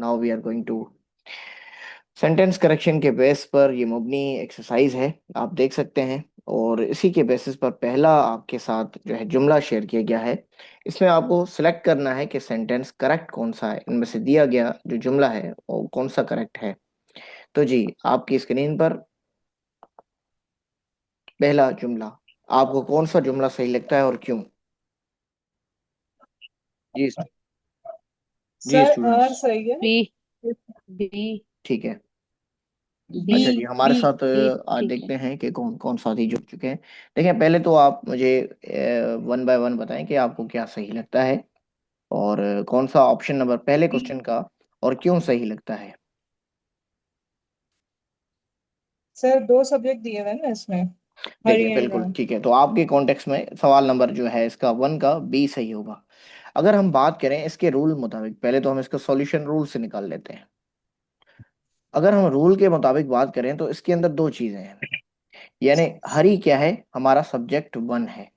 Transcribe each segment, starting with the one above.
Now we are going to sentence correction के base पर ये मुबनी एक्सरसाइज है, आप देख सकते हैं। और इसी के बेसिस पर पहला आपके साथ जो है जुमला शेयर किया गया है। इसमें आपको सिलेक्ट करना है कि सेंटेंस करेक्ट कौन सा है, इनमें से दिया गया जो जुमला है वो कौन सा करेक्ट है। तो जी, आपकी स्क्रीन पर पहला जुमला, आपको कौन सा जुमला सही लगता है और क्यों? जी जी सर आर स्टूडेंट्स। सही है। बी। बी। ठीक है। बी। अच्छा जी, हमारे बी। साथ बी आज ठीक है। देखते हैं कि कौन कौन साथी जुड़ चुके हैं। देखिए, पहले तो आप मुझे वन बाय वन बताएं कि आपको क्या सही लगता है और कौन सा ऑप्शन नंबर पहले बी। क्वेश्चन का और क्यों सही लगता है। सर दो सब्जेक्ट दिए हुए हैं ना इसमें, हरी देखिए एंड बिल्कुल राम। ठीक है, तो आपके कॉन्टेक्स्ट में सवाल नंबर जो है इसका वन का बी सही होगा। अगर हम बात करें इसके रूल मुताबिक, पहले तो हम इसका सॉल्यूशन रूल से निकाल लेते हैं। अगर हम रूल के मुताबिक बात करें तो इसके अंदर दो चीजें हैं। यानी हरी क्या है, हमारा सब्जेक्ट वन है।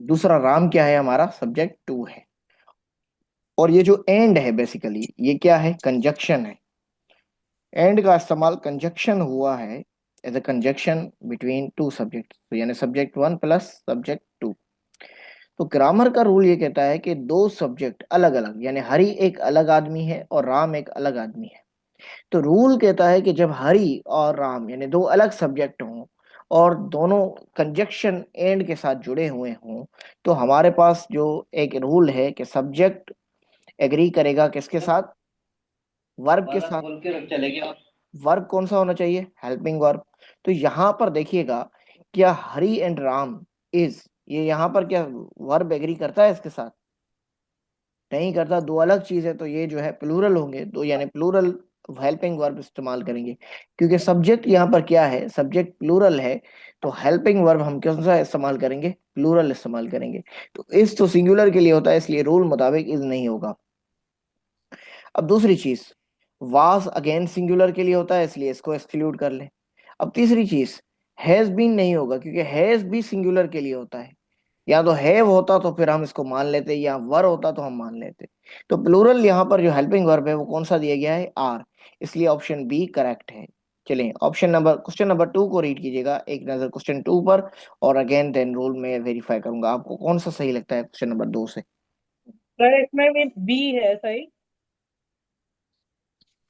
दूसरा राम क्या है, हमारा सब्जेक्ट टू है। और ये जो एंड है बेसिकली ये क्या है, कंजक्शन है। एंड का इस्तेमाल कंजक्शन हुआ है, as a conjunction between two subject, यानी subject one plus subject two. तो ग्रामर का रूल ये कहता है कि दो सब्जेक्ट अलग अलग, यानी हरि एक अलग आदमी है और राम एक अलग आदमी है। तो रूल कहता है कि जब हरि और राम यानी दो अलग सब्जेक्ट हों और दोनों कंजक्शन एंड के साथ जुड़े हुए हों, तो हमारे पास जो एक रूल है कि सब्जेक्ट एग्री करेगा किसके साथ, वर्ब के साथ। बोल के रख चलेगी आप। वर्ब कौन सा होना चाहिए, हेल्पिंग वर्ब। तो यहाँ पर देखिएगा, क्या हरि एंड राम इज, ये यहाँ पर क्या वर्ब एग्री करता है इसके साथ? नहीं करता, दो अलग चीज है। तो ये जो है प्लूरल होंगे दो, यानी प्लूरल हेल्पिंग वर्ब इस्तेमाल करेंगे। क्योंकि सब्जेक्ट यहाँ पर क्या है, सब्जेक्ट प्लूरल है। तो हेल्पिंग वर्ब हम कौन सा इस्तेमाल करेंगे, प्लूरल इस्तेमाल करेंगे। तो इस तो सिंगुलर के लिए होता है, इसलिए रूल मुताबिक इज नहीं होगा। अब दूसरी चीज, वाज अगेन सिंगुलर के लिए होता है, इसलिए इसको एक्सक्लूड कर ले। अब तीसरी चीज, हैज बीन नहीं होगा, क्योंकि हैज भी सिंगुलर के लिए होता है। या तो हैव होता तो फिर हम इसको मान लेते, या वर होता तो हम मान लेते। तो प्लूरल यहाँ पर जो हेल्पिंग वर्ब है वो कौन सा दिया गया है, आर। इसलिए ऑप्शन बी करेक्ट है। चलिए, option number question number two को रीड कीजिएगा एक नजर क्वेश्चन टू पर, और अगेन देन रूल में वेरीफाई करूंगा आपको कौन सा सही लगता है क्वेश्चन नंबर दो से। सर इसमें भी बी है सही।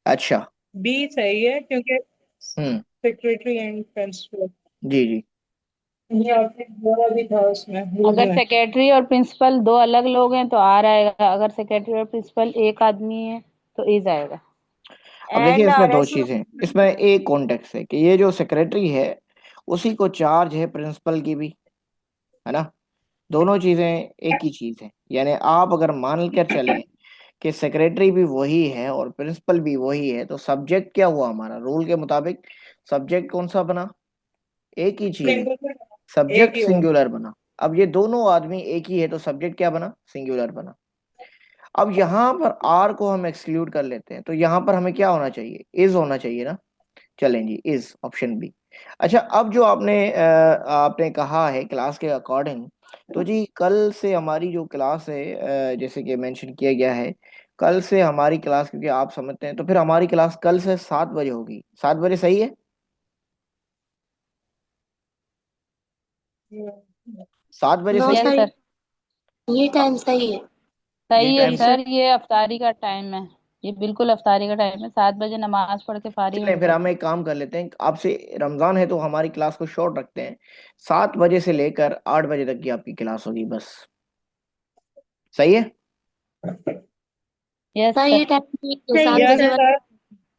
अच्छा। बी सही है क्योंकि हम्म। सेक्रेटरी एंड प्रिंसिपल, जी जी। ये आपने बोला भी था उसमें रूल अगर में। सेक्रेटरी और प्रिंसिपल दो अलग लोग हैं तो आर आएगा, अगर सेक्रेटरी और प्रिंसिपल एक आदमी है तो इज आएगा। अब देखिए, एंड इसमें आर दो ऐसे। चीजें, इसमें एक कॉन्टेक्स्ट है कि ये जो सेक्रेटरी है उसी को चार्ज है प्रिंसिपल की भी, है ना। दोनों चीजें एक ही चीज है। यानी आप अगर मान कर चलें कि सेक्रेटरी भी वही है और प्रिंसिपल भी वही है, तो सब्जेक्ट क्या हुआ हमारा रूल के मुताबिक, सब्जेक्ट कौन सा बना, एक ही चीज है, सिंगल एक सब्जेक्ट ही होगा। सिंगुलर बना। अब ये दोनों आदमी एक ही है तो सब्जेक्ट क्या बना, सिंगुलर बना। अब यहाँ पर आर को हम एक्सक्लूड कर लेते हैं, तो यहाँ पर हमें क्या होना चाहिए, इज होना चाहिए ना। चलें जी, इज ऑप्शन बी। अच्छा, अब जो आपने कहा है क्लास के अकॉर्डिंग, तो जी कल से हमारी जो क्लास है, जैसे कि मेंशन किया गया है, कल से हमारी क्लास, क्योंकि आप समझते हैं तो फिर हमारी क्लास कल से 7 बजे होगी। 7 बजे सही है, 7 बजे नो सही है। Yes sir, sir. ये टाइम सही है। ये सही है टाइम, जी सर। सर, ये अफ्तारी का टाइम है। ये बिल्कुल अफ्तारी का टाइम है, 7 बजे नमाज पढ़ के फारिग चलें फिर होंगे। हम एक काम कर लेते हैं आपसे, रमजान है तो हमारी क्लास को शॉर्ट रखते हैं। 7 बजे से लेकर 8 बजे तक की आपकी क्लास होगी बस। सही है। Yes sir sir. ये टाइम ठीक है, यस 7 बजे वाला। सर।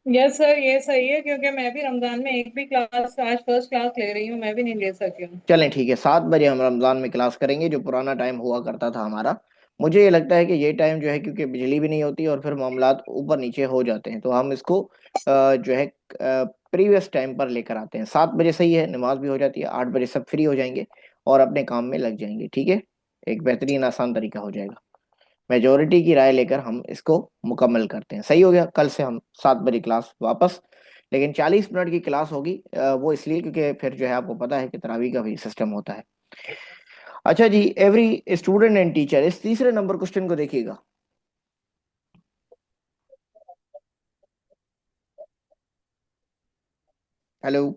यस सर ये सही है क्योंकि मैं भी रमजान में एक भी क्लास आज फर्स्ट क्लास ले रही हूँ, मैं भी नहीं ले सकी हूँ। चलें ठीक है, 7 बजे हम रमजान में क्लास करेंगे, जो पुराना टाइम हुआ करता था हमारा। मुझे ये लगता है कि ये टाइम जो है, क्योंकि बिजली भी नहीं होती और फिर मामलात ऊपर नीचे हो जाते हैं, तो हम इसको जो है प्रीवियस टाइम पर लेकर आते हैं। 7 बजे सही है, नमाज भी हो जाती है, 8 बजे सब फ्री हो जाएंगे और अपने काम में लग जाएंगे। ठीक है, एक बेहतरीन आसान तरीका हो जाएगा। मेजोरिटी की राय लेकर हम इसको मुकम्मल करते हैं। सही हो गया, कल से हम 7 बजे क्लास वापस, लेकिन 40 मिनट की क्लास होगी। वो इसलिए क्योंकि फिर जो है आपको पता है कि तरावी का भी सिस्टम होता है। अच्छा जी, एवरी स्टूडेंट एंड टीचर, इस तीसरे नंबर क्वेश्चन को देखिएगा। हेलो।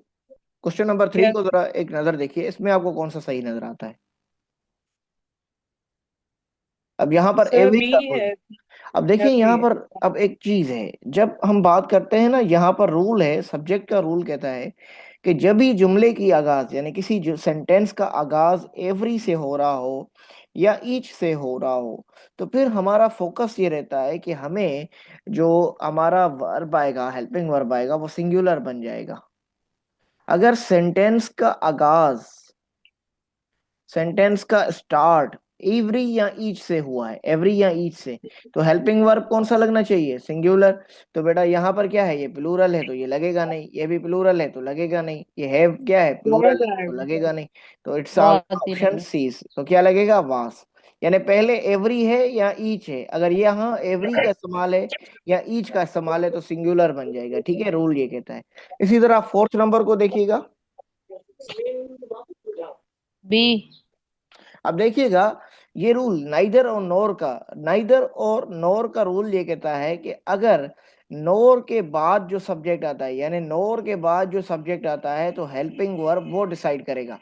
क्वेश्चन नंबर 3 यस को जरा एक नजर देखिए, इसमें आपको कौन सा सही नजर आता है। अब यहाँ पर सर, एवरी बी का है। रूल। अब देखिए एवरी यहाँ है। पर अब एक चीज है, जब हम बात करते हैं ना, यहाँ पर रूल है, सब्जेक्ट का रूल कहता है कि जब भी जुमले की आगाज यानी किसी जो सेंटेंस का आगाज एवरी से हो रहा हो या ईच से हो रहा हो, तो फिर हमारा फोकस ये रहता है कि हमें जो हमारा वर्ब आएगा, हेल्पिंग वर्ब आएगा, वो सिंगुलर बन जाएगा। अगर सेंटेंस का स्टार्ट एवरी या ईच से हुआ है, एवरी या ईच से, तो हेल्पिंग वर्ब कौन सा लगना चाहिए? सिंगुलर। तो बेटा यहाँ पर क्या है, ये प्लूरल है तो ये लगेगा नहीं, ये भी प्लूरल है तो लगेगा नहीं, ये हैव क्या है, प्लूरल बहुत है तो आएगा। लगेगा नहीं। तो इट्स बहुत ही ऑप्शन लगे। सी। तो क्या लगेगा? वास। यानी पहले एवरी है या ईच है, अगर यहाँ एवरी का इस्तेमाल है या ईच का इस्तेमाल है तो सिंगुलर बन जाएगा। ठीक है, रूल ये कहता है। इसी तरह फोर्थ नंबर को देखिएगा। बी। अब देखिएगा, ये रूल नाइदर और नोर का रूल ये कहता है कि अगर नोर के बाद जो सब्जेक्ट आता है, यानी नोर के बाद जो सब्जेक्ट आता है, तो हेल्पिंग वर्ब वो डिसाइड करेगा।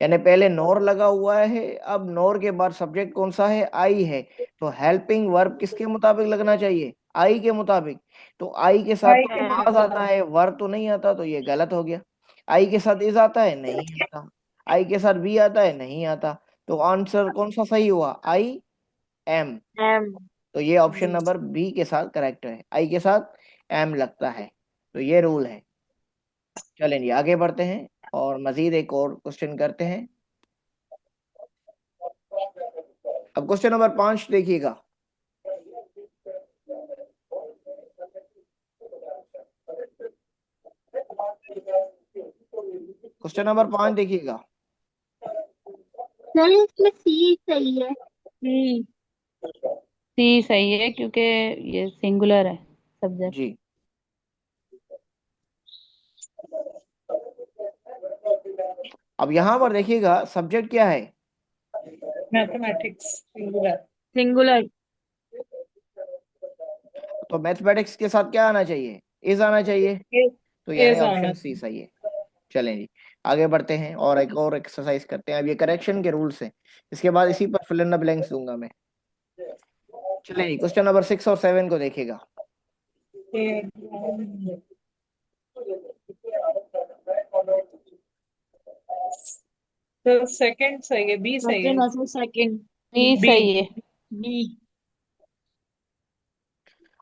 यानी पहले नोर लगा हुआ है, अब नोर के बाद सब्जेक्ट कौन सा है? आई है। तो हेल्पिंग वर्ब किसके मुताबिक लगना चाहिए? आई के मुताबिक। तो आई के साथ आई तो के वाज आता है, वर्ब तो नहीं आता, तो ये गलत हो गया। आई के साथ इज आता है? नहीं आता। आई के साथ बी आता है? नहीं आता। तो आंसर कौन सा सही हुआ? I am. एम। तो ये ऑप्शन नंबर बी के साथ करेक्ट है, आई के साथ एम लगता है। तो ये रूल है। चलें जी, आगे बढ़ते हैं और मजीद एक और क्वेश्चन करते हैं। अब क्वेश्चन नंबर 5 देखिएगा। क्वेश्चन नंबर 5 देखिएगा। सर इसमें सी सही है। सी। सी सही है क्योंकि ये सिंगुलर है सब्जेक्ट। जी। अब यहां पर देखिएगा, सब्जेक्ट क्या है? Mathematics singular. सिंगुलर। तो मैथमेटिक्स के साथ क्या आना चाहिए? इज आना चाहिए। तो यानी एज ऑप्शन आना सी चाहिए। सही है। चलें जी, आगे बढ़ते हैं और एक और एक्सरसाइज करते हैं। अब ये करेक्शन के रूल्स हैं, इसके बाद इसी पर फिल इन द ब्लैंक्स दूंगा मैं। चलिए जी, क्वेश्चन नंबर 6 और 7 को देखिएगा। तो सेकंड सही है, बी सही है। Second second. B B. सही है। बी।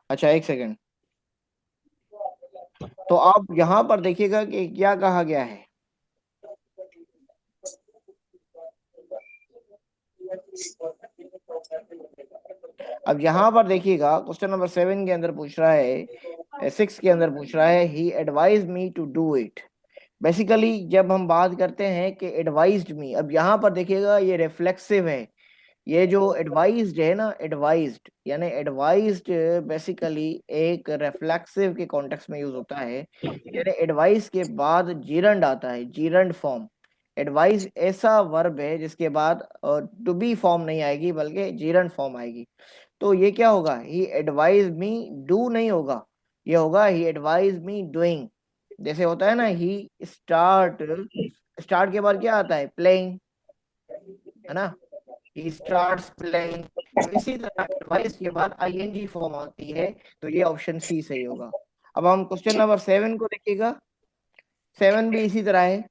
अच्छा, एक सेकंड। तो आप यहाँ पर देखिएगा कि क्या कहा गया है। अब यहाँ पर देखिएगा, क्वेश्चन नंबर 7 के अंदर पूछ रहा है, 6 के अंदर पूछ रहा है, he advise me to do it. Basically जब हम बात करते हैं कि एडवाइज्ड मी, अब यहाँ पर देखिएगा ये रिफ्लेक्सिव है। ये जो एडवाइज्ड है ना, एडवाइज्ड यानी एडवाइज्ड बेसिकली एक रिफ्लेक्सिव के कॉन्टेक्स्ट में यूज होता है। यानी एडवाइस के बाद जीरंड आता है, जीरंड फॉर्म। एडवाइस ऐसा वर्ब है जिसके बाद टू बी फॉर्म नहीं आएगी बल्कि जीरंड फॉर्म आएगी। तो ये क्या होगा? ही एडवाइज मी डू नहीं होगा, ये होगा ही एडवाइज मी डूइंग। जैसे होता है ना, ही स्टार्ट, स्टार्ट के बाद क्या आता है? प्लेइंग, है ना? He starts playing. तो इसी तरह एडवाइस के बाद आईएनजी फॉर्म आती है। तो ये ऑप्शन सी सही होगा। अब हम क्वेश्चन नंबर 7 को देखिएगा। 7 भी इसी तरह है।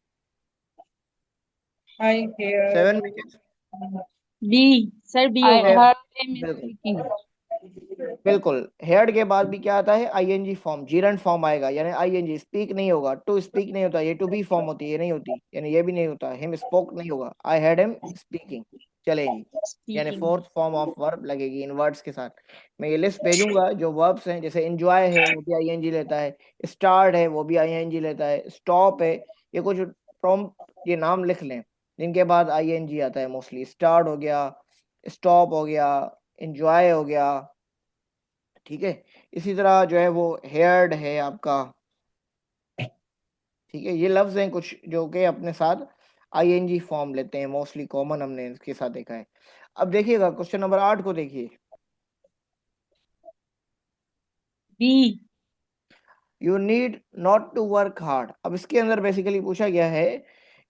आई हेयर। 7 में क्या? बी। सर बी आई होगा। हर्ड हिम बिल्कुल, स्पीकिंग। बिल्कुल। हेड के बाद भी क्या आता है? आईएनजी फॉर्म, जीरंड फॉर्म आएगा। यानी आईएनजी स्पीक नहीं होगा, टू स्पीक नहीं होता, ये टू बी फॉर्म होती है, ये नहीं होती, यानी ये भी नहीं होता, हिम स्पोक नहीं होगा, आई हेard हिम स्पीकिंग। चले जी, यानी speaking. Fourth form of verb लगेगी इन वर्ड्स के साथ। मैं ये लिस्ट भेजूंगा जो वर्ब्स हैं, जैसे एंजॉय है वो भी आईएनजी लेता है, स्टार्ट है वो भी आईएनजी लेता है, स्टॉप है, ये कुछ प्रॉम्प्ट, ये नाम लिख लें जिनके बाद आईएनजी आता है मोस्टली। स्टार्ट हो गया, स्टॉप हो गया, एंजॉय हो गया। ठीक है, इसी तरह जो है वो हेयर्ड है आपका। ठीक है, ये लफ्ज हैं कुछ जो कि अपने साथ आईएनजी फॉर्म लेते हैं, मोस्टली कॉमन हमने इसके साथ देखा है। अब देखिएगा क्वेश्चन नंबर 8 को देखिए। B. You need not to work hard. अब इसके अंदर बेसिकली पूछा गया है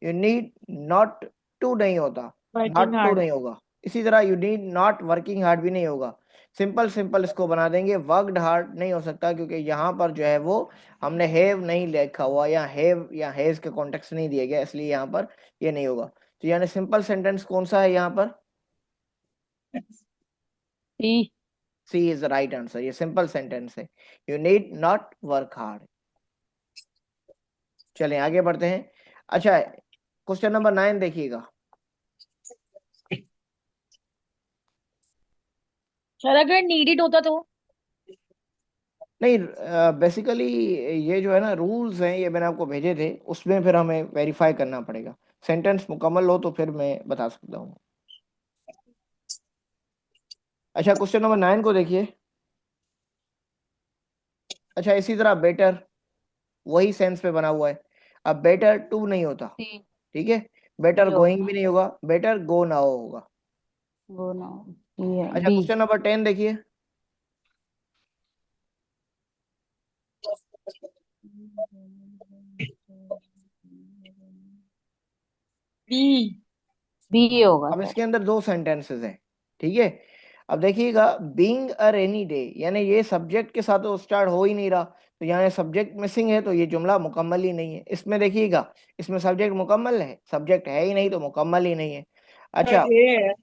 यू नीड नॉट टू नहीं होता, वर्किंग नॉट टू हार्ड। नहीं होगा। इसी तरह you need not working hard भी नहीं होगा। सिंपल सिंपल इसको बना देंगे, वर्कड हार्ड नहीं हो सकता क्योंकि यहाँ पर जो है वो हमने हैव नहीं लिखा हुआ, या हैव या हैज का कॉन्टेक्स्ट नहीं दिया गया, इसलिए यहाँ पर ये नहीं होगा। तो यानी सिंपल सेंटेंस कौन सा है यहाँ पर? सी। सी इज द राइट आंसर। ये सिंपल सेंटेंस है, you need not work hard. चलें आगे बढ़ते हैं। अच्छा, क्वेश्चन नंबर 9 देखिएगा। सर अगर नीडेड होता तो? नहीं, बेसिकली ये जो है ना रूल्स हैं, ये मैंने आपको भेजे थे, उसमें फिर हमें वेरीफाई करना पड़ेगा। सेंटेंस मुकम्मल हो तो फिर मैं बता सकता हूँ। अच्छा, क्वेश्चन नंबर 9 को देखिए। अच्छा, इसी तरह बेटर वही सेंस पे बना हुआ है। अब बेटर टू नहीं होता, सी। ठीक है। बेटर बी गोइंग भी होगा। नहीं होगा, बेटर गो नाउ होगा। वो ना। ये है अच्छा, बी। क्वेश्चन नंबर 10 देखिए। बी। बी होगा अब सर। इसके अंदर दो सेंटेंसेस हैं, ठीक है। अब देखिएगा, बीइंग अ रेनी डे, यानी ये सब्जेक्ट के साथ तो स्टार्ट हो ही नहीं रहा, तो यहाँ सब्जेक्ट मिसिंग है, तो ये जुमला मुकम्मल ही नहीं है। इसमें देखिएगा, इसमें सब्जेक्ट मुकम्मल है, सब्जेक्ट है ही नहीं तो मुकम्मल ही नहीं है। अच्छा, ये है।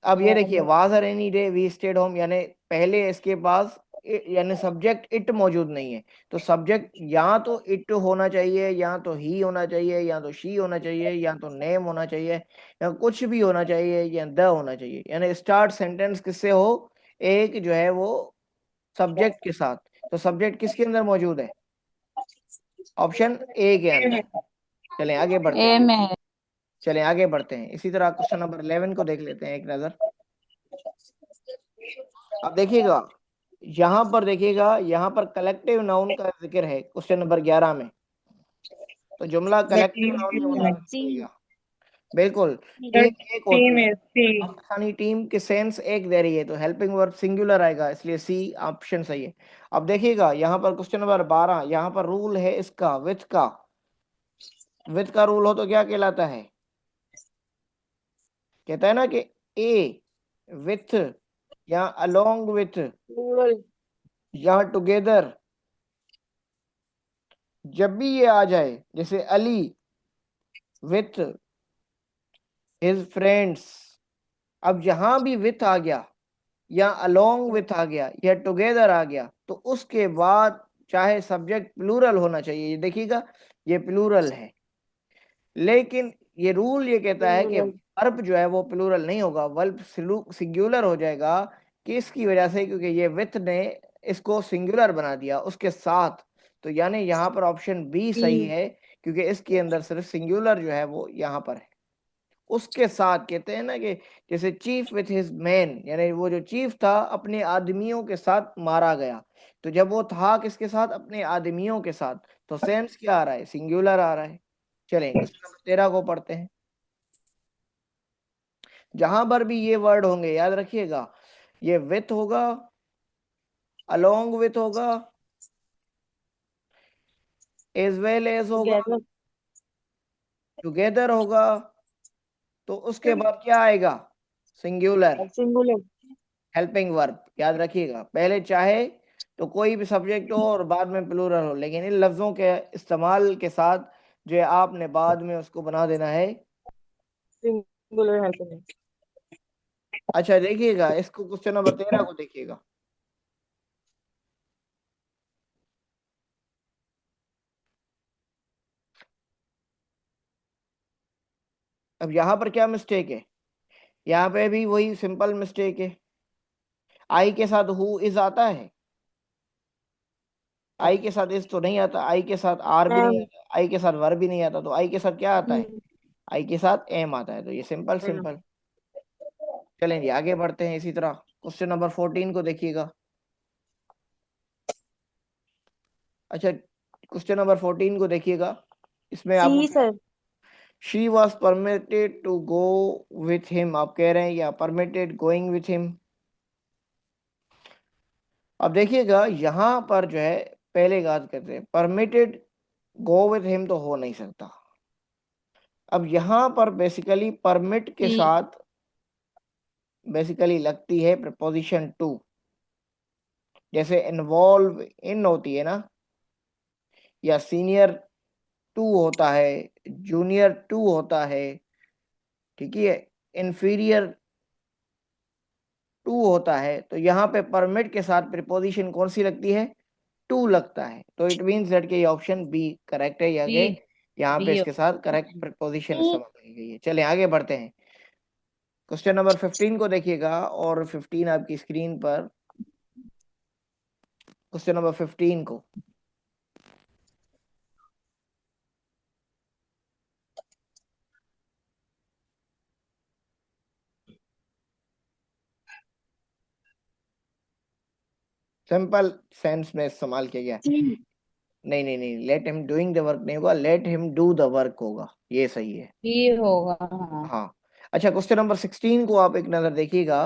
अब ये देखिए, was a rainy day we stayed home, यानी पहले इसके पास यानी सब्जेक्ट इट मौजूद नहीं है, तो सब्जेक्ट या तो इट होना चाहिए, या तो ही होना चाहिए, या तो शी होना चाहिए, या तो नेम होना चाहिए, या कुछ भी होना चाहिए, या द होना चाहिए। यानी स्टार्ट सेंटेंस किससे हो? एक जो है वो सब्जेक्ट के साथ। तो सब्जेक्ट किसके अंदर मौजूद है? ऑप्शन ए के अंदर। चलें आगे बढ़ते ए हैं। में है। चलें आगे बढ़ते हैं। इसी तरह क्वेश्चन नंबर 11 को देख लेते हैं एक नजर। अब देखिएगा, यहाँ पर देखिएगा, यहाँ पर कलेक्टिव नाउन का जिक्र है क्वेश्चन नंबर 11 में, तो जुमला कलेक्टिव नाउन के मुताबिक सी। बनेगा। बिल्कुल। टीम एक सी होती है, में सी। पाकिस्तानी टीम के सेंस एक दे रही है, तो हेल्पिंग वर्ब सिंगुलर आएगा, इसलिए सी ऑप्शन सही है। अब देखिएगा, यहाँ पर क्वेश्चन नंबर 12, यहाँ पर रूल है इसका विथ का। विथ का रूल हो तो क्या कहलाता है? कहता है ना कि ए विथ, या अलोंग विथ, रूरल। या टुगेदर। जब भी ये आ जाए, जैसे अली विथ हिज फ्रेंड्स, अब यहां भी विथ आ गया, या अलोंग विथ आ गया, या टुगेदर आ गया, तो उसके बाद चाहे सब्जेक्ट प्लूरल होना चाहिए। ये देखिएगा, ये प्लूरल है, लेकिन ये रूल ये कहता है कि रूरल। वर्ब जो है वो प्लूरल नहीं होगा, वर्ब सिंगुलर हो जाएगा। किसकी वजह से? क्योंकि ये विथ ने इसको सिंगुलर बना दिया उसके साथ। तो यानी यहाँ पर ऑप्शन बी बी। सही है, क्योंकि इसके अंदर सिर्फ सिंगुलर जो है वो यहाँ पर है। उसके साथ कहते हैं ना कि जैसे चीफ विथ हिज मैन, यानी वो जो चीफ था अपने आदमियों के साथ मारा गया, तो जब वो था किसके साथ? अपने आदमियों के साथ, तो सेंस क्या आ रहा है? सिंगुलर आ रहा है। चलें क्वेश्चन नंबर 13 को पढ़ते हैं। जहां पर भी ये वर्ड होंगे याद रखिएगा, ये विथ होगा, अलोंग विथ होगा, एज वेल एज होगा, टुगेदर। टुगेदर होगा, तो उसके बाद क्या आएगा? Singular singular. Helping verb. याद रखिएगा, पहले चाहे तो कोई भी सब्जेक्ट हो और बाद में प्लूरल हो, लेकिन इन लफ्जों के इस्तेमाल के साथ जो है आपने बाद में उसको बना देना है। Singular helping. अच्छा देखिएगा, इसको क्वेश्चन नंबर 13 को देखिएगा। अब यहाँ पर क्या मिस्टेक है? यहाँ पे भी वही सिंपल मिस्टेक है। आई के साथ हु इज आता है, आई के साथ इज तो नहीं आता, आई के साथ आर भी नहीं एम। आता, आई के साथ वर भी नहीं आता, तो आई के साथ क्या आता है? आई के साथ एम आता है, तो ये सिंपल सिंपल। चलें जी आगे बढ़ते हैं। इसी तरह क्वेश्चन नंबर 14 को देखिएगा। अच्छा, क्वेश्चन नंबर 14 को देखिएगा। इसमें आपको C sir. She was permitted to go with him, आप कह रहे हैं, या परमिटेड गोइंग विथ हिम। अब देखिएगा, यहाँ पर जो है पहले बात करते हैं, परमिटेड गो विथ हिम तो हो नहीं सकता। अब यहां पर बेसिकली परमिट के सी। साथ बेसिकली लगती है प्रपोजिशन टू। जैसे इन्वॉल्व इन होती है ना, या सीनियर टू होता है, जूनियर टू होता है, ठीक है, इंफीरियर टू होता है। तो यहाँ पे परमिट के साथ प्रीपोजिशन कौन सी लगती है? टू लगता है। तो इट मीन्स दैट कि ये ऑप्शन बी करेक्ट है। बी। यहाँ पे बी। इसके साथ करेक्ट प्रीपोजिशन इस्तेमाल की गई है। चलिए आगे बढ़ते हैं। क्वेश्चन नंबर 15 को देखिएगा, और 15 आपकी स्क्रीन पर, क्वेश्चन नंबर 15 को। सिंपल सेंस में इस्तेमाल किया गया। नहीं नहीं नहीं, let him doing the work नहीं होगा, let him do the work होगा, ये सही है। बी होगा, हाँ। हाँ। अच्छा, क्वेश्चन नंबर 16 को आप एक नजर देखिएगा।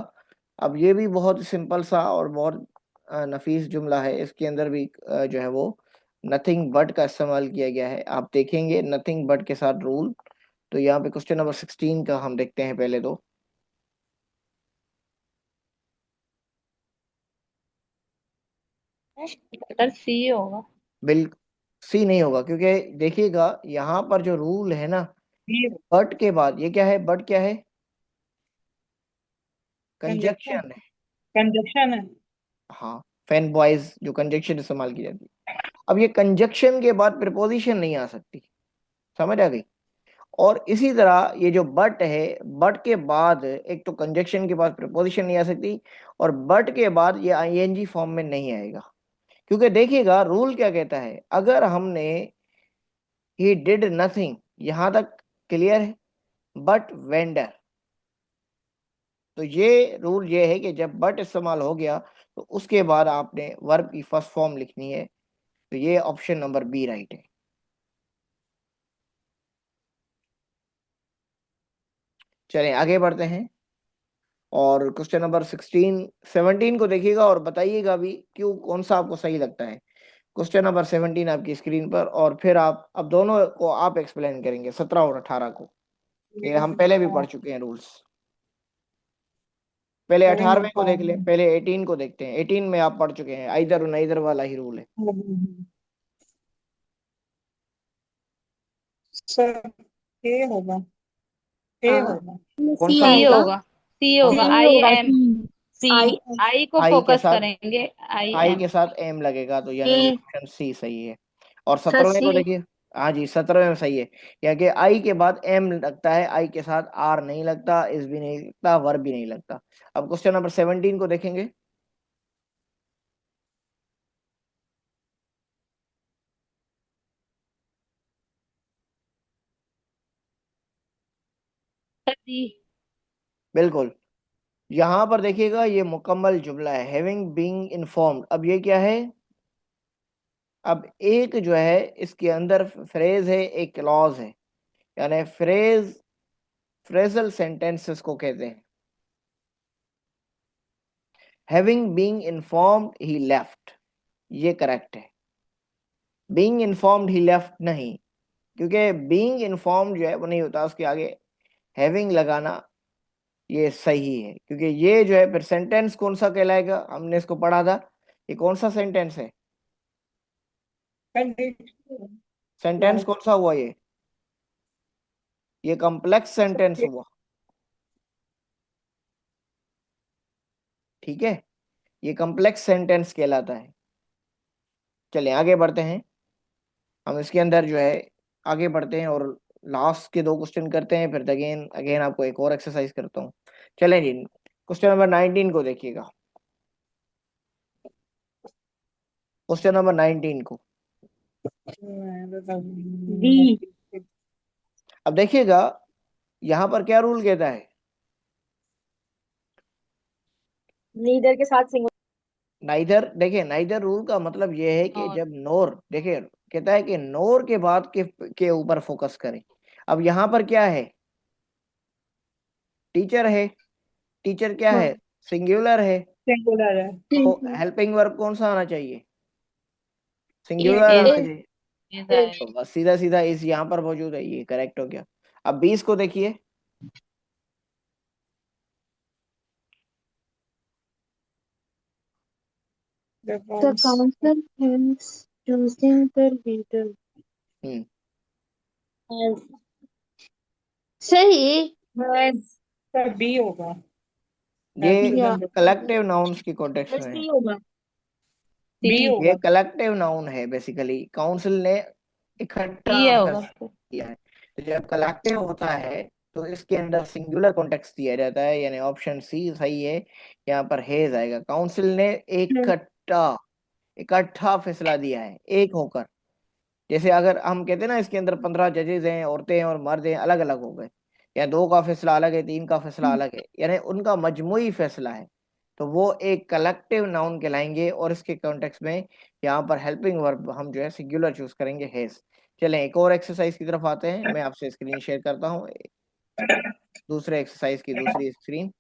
अब ये भी बहुत सिंपल सा और बहुत नफीस जुमला है। इसके अंदर भी जो है वो नथिंग बट का इस्तेमाल किया गया है। आप देखेंगे नथिंग बट के साथ रूल। तो यहाँ पे क्वेश्चन नंबर 16 का हम देखते हैं पहले तो। लेटर सी होगा। बिल सी नहीं होगा, क्योंकि देखिएगा यहाँ पर जो रूल है ना, बी। बट के बाद ये क्या है? बट क्या है? कंजक्शन। कंजक्शन है। कंजक्शन है। हाँ, फैन बॉयज जो कंजक्शन इस्तेमाल की जाती है। अब ये कंजक्शन के बाद प्रीपोजिशन नहीं आ सकती, समझ आ गई? और इसी तरह ये जो बट है, बट के बाद एक तो कंजक्शन के बाद प्रीपोजिशन नहीं आ सकती, और बट के बाद ये आईएनजी फॉर्म में नहीं आएगा। क्योंकि देखिएगा रूल क्या कहता है, अगर हमने ही डिड नथिंग यहां तक क्लियर है, बट वेंडर, तो ये रूल ये है कि जब बट इस्तेमाल हो गया तो उसके बाद आपने वर्ब की फर्स्ट फॉर्म लिखनी है। तो ये ऑप्शन नंबर बी राइट है। चलें आगे बढ़ते हैं, और क्वेश्चन नंबर 17 को देखिएगा और बताइएगा भी क्यों, कौन सा आपको सही लगता है। क्वेश्चन नंबर 17 आपकी स्क्रीन पर, और फिर आप अब दोनों को आप एक्सप्लेन करेंगे, 17 और 18 को। ये हम पहले भी पढ़ चुके हैं रूल्स। पहले 18वें को देख लें, पहले 18 को देखते हैं। 18 में आप पढ़ चुके हैं, आइदर नाइदर वाला ही रूल है। सर ए होगा। ए हाँ, होगा। कौन सी सा सी रूल? आएगा। होगा। सी कौन होगा, सा? सी आई होगा, एम। सी। आई आई को आई के फोकस साथ, करेंगे। आई आई एम। के साथ एम लगेगा, तो यानी कि ए ऑप्शन सी सही है। और सर 17वें को सी। देखिए। हाँ जी, 17वें में सही है। या कि आई के बाद एम लगता है, आई के साथ आर नहीं लगता, इस भी नहीं लगता, वर्ब भी नहीं लगता। अब क्वेश्चन नंबर 17 को देखेंगे। Sir D. बिल्कुल। यहां पर देखिएगा ये मुकम्मल जुमला है, हैविंग बीइंग इन्फॉर्म्ड। अब ये क्या है? अब एक जो है इसके अंदर फ्रेज है, एक क्लॉज है, यानी फ्रेजल सेंटेंसेस को कहते हैं। हैविंग बीइंग इन्फॉर्म्ड ही लेफ्ट, ये करेक्ट है। बीइंग इन्फॉर्म्ड ही लेफ्ट नहीं, क्योंकि बीइंग इन्फॉर्म्ड जो है वो नहीं होता, उसके आगे हैविंग लगाना ये सही है। क्योंकि ये जो है फिर सेंटेंस कौन सा कहलाएगा, हमने इसको पढ़ा था। ये कौन सा सेंटेंस है? सेंटेंस कौन सा हुआ ये कॉम्प्लेक्स सेंटेंस हुआ, ठीक है, ये कॉम्प्लेक्स सेंटेंस कहलाता है। चलिए आगे बढ़ते हैं। हम इसके अंदर जो है आगे बढ़ते हैं, और लास्ट के दो क्वेश्चन करते हैं, फिर अगेन अगेन आपको एक और एक्सरसाइज करता हूँ। चलें जी, क्वेश्चन नंबर 19 को देखिएगा। क्वेश्चन नंबर 19 को। डी। अब देखिएगा यहाँ पर क्या रूल कहता है। नीदर के साथ सिंगल। नाइदर, देखिए नाइदर रूल का मतलब ये है कि और जब नोर, देखिए कहता है कि नोर के बाद के ऊपर फोकस करें। अब यहाँ पर क्या है? टीचर है। टीचर क्या हाँ, है? सिंगुलर है। सिंगुलर है। तो हेल्पिंग वर्ब कौन सा आना चाहिए? सिंगुलर is आना is चाहिए। is तो आएगा। बस सीधा सीधा इस यहाँ पर मौजूद है, ये करेक्ट हो गया। अब 20 को देखिए। the Difference. council is choosing the leader hmm as सही इसका बी होगा। ये या कलेक्टिव नाउन्स की कॉन्टेक्स्ट बस में है। नहीं होगा बी सी होगा। ये कलेक्टिव नाउन है, बेसिकली काउंसिल ने इकट्ठा सी होगा फैसला किया है। तो जब कलेक्टिव होता है तो इसके अंदर सिंगुलर कॉन्टेक्स्ट दिया जाता है, यानी ऑप्शन सी सही है। यहाँ पर हेज आएगा। काउंसिल ने इकट्ठा इकट्ठा फैसला दिया है, एक होकर। जैसे अगर हम कहते हैं ना, इसके अंदर 15 जजेस हैं, औरतें हैं और मर्द हैं, अलग अलग हो गए, या दो का फैसला अलग है, तीन का फैसला अलग है, यानी उनका मजमुई फैसला है, तो वो एक कलेक्टिव नाउन कहलाएंगे। और इसके कॉन्टेक्स्ट में यहाँ पर हेल्पिंग वर्ब हम जो है सिंगुलर चूज करेंगे, हैज। चलें एक और एक्सरसाइज की तरफ आते हैं। मैं आपसे स्क्रीन शेयर करता हूँ, दूसरे एक्सरसाइज की दूसरी स्क्रीन।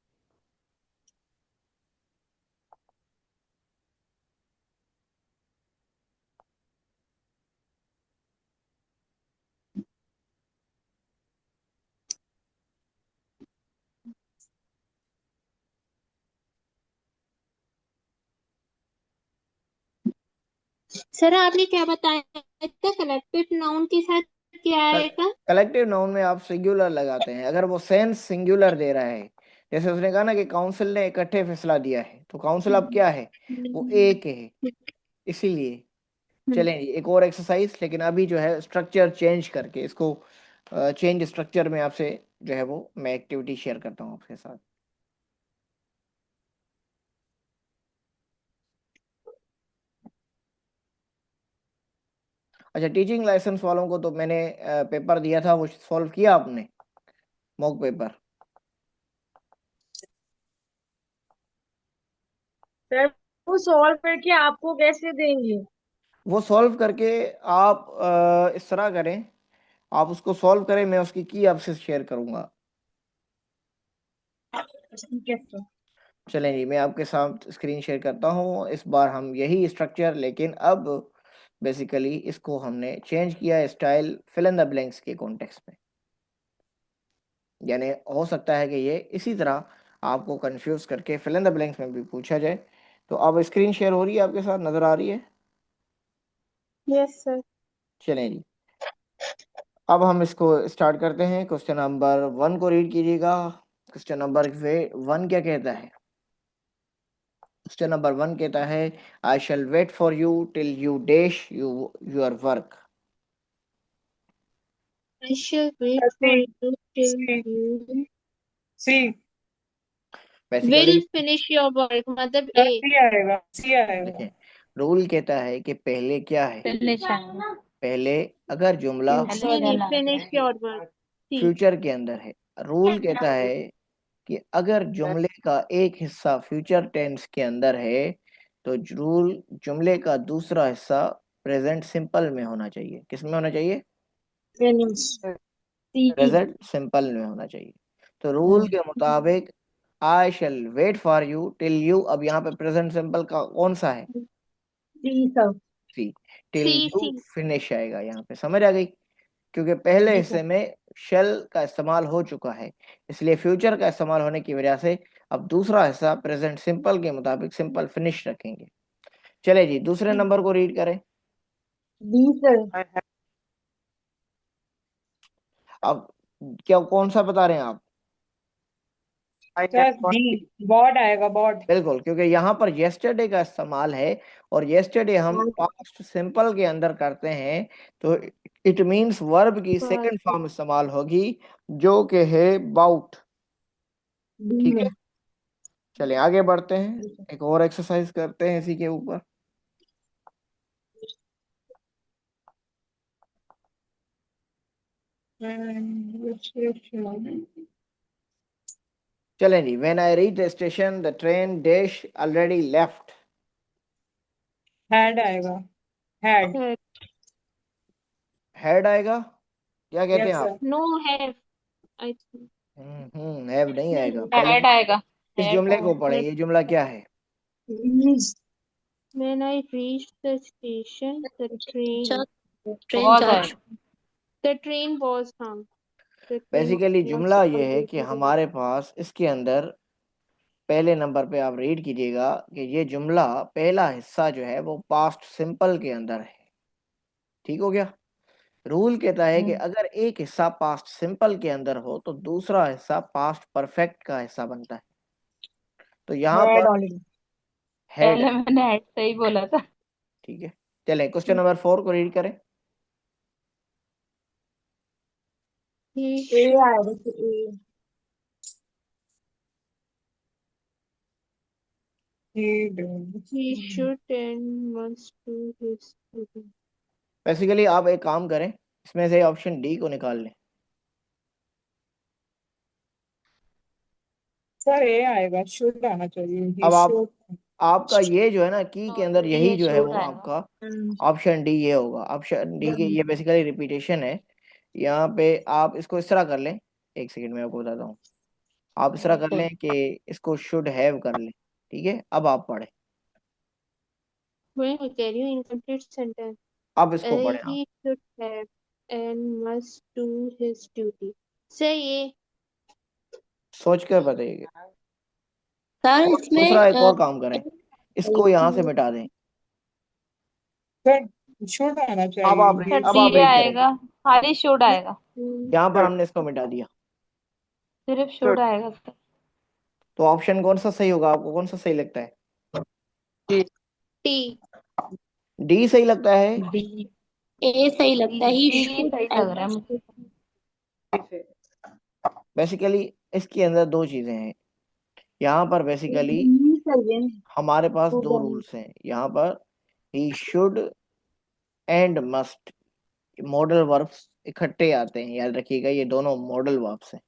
सर आपने क्या बताया था कलेक्टिव नाउन के साथ क्या आएगा कलेक्टिव नाउन में आप सिंगुलर लगाते हैं अगर वो सेंस सिंगुलर दे रहा है। जैसे उसने कहा ना कि काउंसिल ने इकट्ठे फैसला दिया है, तो काउंसिल अब क्या है, वो एक है, इसीलिए। चलें जी, एक और एक्सरसाइज, लेकिन अभी जो है स्ट्रक्चर चेंज करके इसको चेंज स्ट्रक्चर में आपसे जो है वो मैं एक्टिविटी शेयर करता हूँ आपके साथ। अच्छा, टीचिंग लाइसेंस वालों को तो मैंने पेपर दिया था, वो सॉल्व किया आपने, मॉक पेपर? सर वो सॉल्व करके आपको कैसे देंगे वो सॉल्व करके आप इस तरह करें, आप उसको सॉल्व करें, मैं उसकी की आपसे शेयर करूंगा। ठीक है सर चलें जी, मैं आपके साथ स्क्रीन शेयर करता हूँ। इस बार हम यही स्ट्रक्चर, लेकिन अब बेसिकली इसको हमने चेंज किया है, style fill in the blanks के कॉन्टेक्स्ट में। यानी हो सकता है कि ये इसी तरह आपको कंफ्यूज करके फिल इन द ब्लैंक्स में भी पूछा जाए। तो अब स्क्रीन शेयर हो रही है, आपके साथ नजर आ रही है? यस सर चलें जी, अब हम इसको स्टार्ट करते हैं। क्वेश्चन नंबर 1 को रीड कीजिएगा। क्वेश्चन नंबर 1 क्या कहता है? क्वेश्चन नंबर 1 कहता है, I shall wait for you till you dash your work. I shall wait for C you till C you C basically will finish your work मतलब ए सी आएगा, सी आएगा। देखें, रूल कहता है कि पहले क्या है, फिनिश आएगा। पहले अगर जुमला हेलो नहीं जना finish your work C future के अंदर है, रूल कहता है कि अगर जुमले का एक हिस्सा फ्यूचर टेंस के अंदर है, तो रूल जुमले का दूसरा हिस्सा प्रेजेंट सिंपल में होना चाहिए। किस में होना चाहिए? finish सी प्रेजेंट सिंपल में होना चाहिए। तो रूल के मुताबिक I shall wait for you till you, अब यहाँ पे प्रेजेंट सिंपल का कौन सा है? C sir C. Till C you C finish आएगा यहाँ पे, समझ आ गई? क्योंकि पहले जी हिस्से में शेल का इस्तेमाल हो चुका है, इसलिए फ्यूचर का इस्तेमाल होने की वजह से अब दूसरा हिस्सा प्रेजेंट सिंपल के मुताबिक सिंपल फिनिश रखेंगे। चले जी, दूसरे सर नंबर को रीड करें। डी सर अब क्या, कौन सा बता रहे हैं आप? सर डी बॉड आएगा, बॉड। बिल्कुल, क्योंकि यहाँ पर येस्टरडे का इस्तेमाल है, और येस्टरडे हम पास्ट सिंपल के अंदर करते हैं, तो इट मींस वर्ब की सेकंड फॉर्म इस्तेमाल होगी, जो कि है बाउट। डी ठीक में है, चलिए आगे बढ़ते हैं, एक और एक्सरसाइज करते हैं इसी के ऊपर। चलें जी, when I reach the station the train dash already left. Had आएगा, हैड। हेड आएगा, क्या कहते हैं यस आप? Sir. No have I think have नहीं आएगा। पहले हेड आएगा। इस हेड जुमले को पढ़ें, ये जुमला क्या है? When I reached the station, बहुत train, आएगा। the train was hung. The train basically was जुमला ये है कि awaiting. हमारे पास इसके अंदर पहले नंबर पे आप रीड कीजिएगा कि ये जुमला पहला हिस्सा जो है वो पास्ट सिंपल के अंदर है। ठीक हो गया। रूल कहता है कि अगर एक हिस्सा पास्ट सिंपल के अंदर हो तो दूसरा हिस्सा पास्ट परफेक्ट का हिस्सा बनता है। तो यहाँ Had पर already. हेड पहले है। मैंने हेड सही बोला था। ठीक है, चलें क्वेश्चन नंबर 4 को रीड करें। He A should, आएगा तो A. he should and must do his duty. Basically आप एक काम करें, इसमें से ऑप्शन डी को निकाल लें। सर A आएगा, शुड आना चाहिए। He अब आप should. आपका ये जो है ना की के अंदर यही ये जो है शूट वो आएगा। आपका ऑप्शन डी ये होगा। ऑप्शन डी के ये बेसिकली रिपीटेशन है। यहाँ पे आप इसको इस तरह कर लें, एक सेकंड में आपको बताता हूँ। आप इस तरह कर लें कि इसको शुड हैव कर लें। ठीक है, अब आप पढ़ें। When I tell you incomplete sentence, अब इसको पढ़ें आप। he should have and must do his duty. Say ये सोच कर बताइए। सर और दूसरा एक और काम करें, इसको यहाँ से इसमें मिटा दें। सर शुड आना अब चाहिए। आप He अब डी आप रीड करें। आएगा, खाली शूट आएगा, यहाँ पर हमने इसको मिटा दिया, सिर्फ शूट आएगा सर। तो ऑप्शन कौन सा सही होगा? आपको कौन सा सही लगता है? टी डी सही लगता है। ए सही लगता है। डी He should सही लग रहा है मुझे। बेसिकली इसके अंदर दो चीजें हैं। यहाँ पर बेसिकली हमारे पास दो रूल्स हैं। यहाँ पर he should and must modal verbs इकट्ठे आते हैं, याद रखिएगा ये दोनों मॉडल वर्ब्स हैं।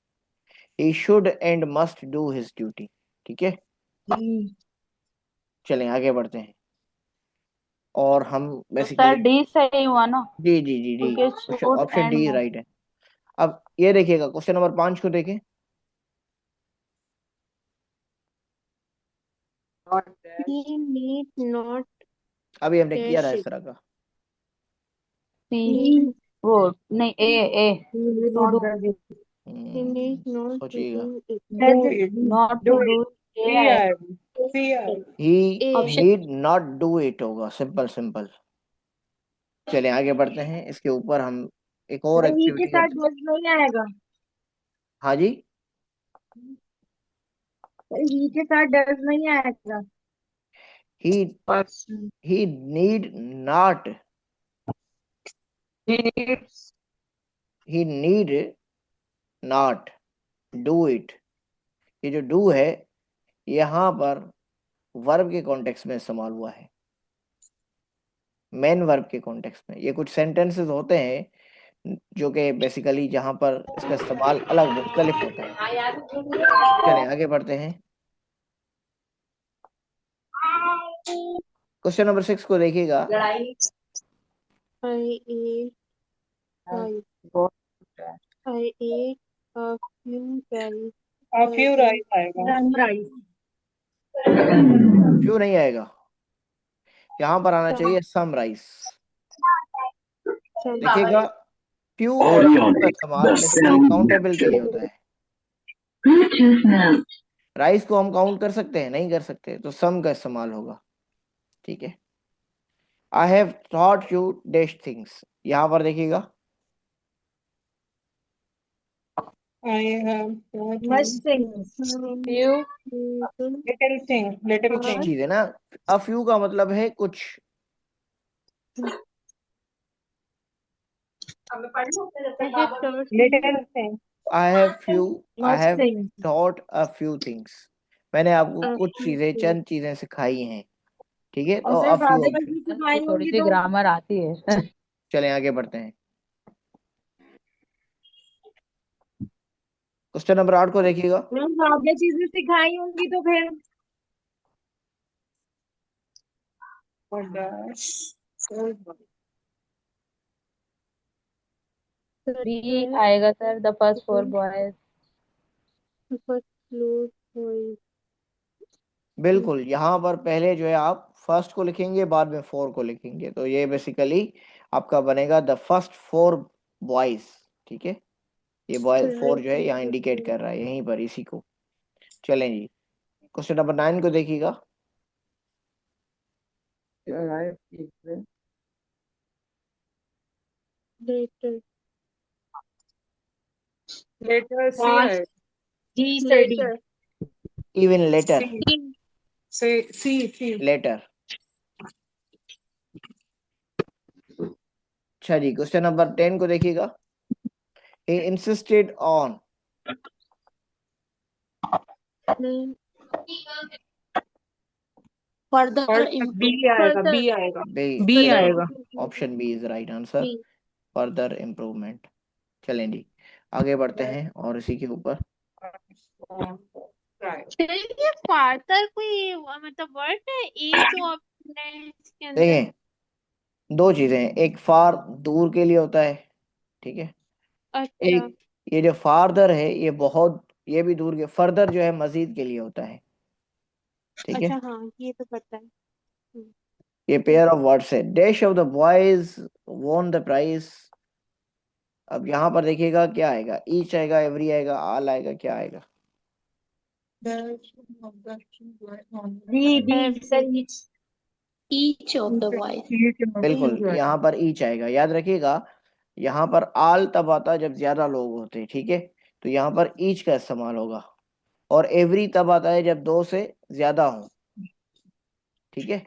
He should and must do his duty. ठीक है, चलें आगे बढ़ते हैं। और हम तो सर बेसिकली डी सही हुआ ना, जी जी जी जी, क्योंकि shoot option and D right है। अब ये देखिएगा क्वेश्चन नंबर 5 को देखें। he need not अभी हमने किया था dash इस it. तरह का। सी वो नहीं A A to do, He need not to सोचिएगा। do it. Not to do A C आएगा। आएगा। C आएगा। He Option need not do it होगा, सिंपल सिंपल। चलिए आगे बढ़ते हैं। इसके ऊपर हम एक और ही के एक्टिविटी साथ करते हैं। डज नहीं आएगा। हाँ जी, ही के साथ डज नहीं आएगा। He he need not, he need not do it. ये जो डू है यहाँ पर वर्ब के कॉन्टेक्स्ट में इस्तेमाल हुआ है, मेन वर्ब के कॉन्टेक्स्ट में। ये कुछ सेंटेंसेस होते हैं जो कि बेसिकली जहाँ पर इसका इस्तेमाल अलग मुख्तलिफ होता है। चलें आगे बढ़ते हैं। क्वेश्चन नंबर 6 को देखिएगा। I ate I ate a few rice. A few rice आएगा। राइस। क्यों नहीं आएगा? यहाँ पर आना चाहिए सम राइस। देखिएगा, फ्यू और फ्यू का इस्तेमाल बेसिकली काउंटेबल के लिए होता है। राइस को हम काउंट कर सकते हैं? नहीं कर सकते, तो सम का इस्तेमाल होगा। ठीक है, I have thought you dash things. यहाँ पर देखिएगा, I have much things. Few Little thing. Little कुछ thing. चीज है ना। अ फ्यू का मतलब है कुछ। Little thing. I have thought a few things. मैंने आपको कुछ चीजें, चंद चीजें सिखाई हैं। ठीक है, तो अ फ्यू ऑप्शन। थोड़ी सी ग्रामर आती है। चलें आगे बढ़ते हैं। क्वेश्चन नंबर 8 को देखिएगा। आगे चीजें सिखाई होंगी तो फिर बी आएगा sir, the first four boys. बिल्कुल, यहाँ पर पहले जो है आप फर्स्ट को लिखेंगे, बाद में 4 को लिखेंगे, तो ये बेसिकली आपका बनेगा द फर्स्ट 4 बॉयज। ठीक है, ये बॉय 4 जो है यहाँ इंडिकेट कर रहा है यहीं पर इसी को। चलें जी, क्वेश्चन नंबर 9 को देखिएगा। लेटर लेटर सी Past. है। जी स्टडी इवन लेटर, सी सी सी। लेटर। अच्छा जी, क्वेश्चन नंबर 10 को देखिएगा। he insisted on, further B आएगा, बी आएगा, बी आएगा। Option B is right answer, further improvement. चलें जी, आगे बढ़ते हैं और इसी के ऊपर। ये फादर कोई मतलब वर्ड है ए जो आपने इसके अंदर देखें, दो चीजें हैं, एक फार दूर के लिए होता है, ठीक है, अच्छा एक ये जो फारदर है ये बहुत, ये भी दूर के, फर्दर जो है मजीद के लिए होता है। ठीक है, अच्छा हाँ ये तो पता है ये पेयर ऑफ वर्ड्स है। Dash of the boys won the prize. अब यहाँ पर देखिएगा क्या आएगा, ईच आएगा, एवरी आएगा, ऑल आएगा, क्या आएगा? B B sir each of the voice बिल्कुल, यहाँ पर ईच आएगा। याद रखिएगा, यहाँ पर आल तब आता है जब ज्यादा लोग होते हैं, ठीक है, तो यहाँ पर ईच का इस्तेमाल होगा। और एवरी तब आता है जब 2 से ज्यादा हो। ठीक है,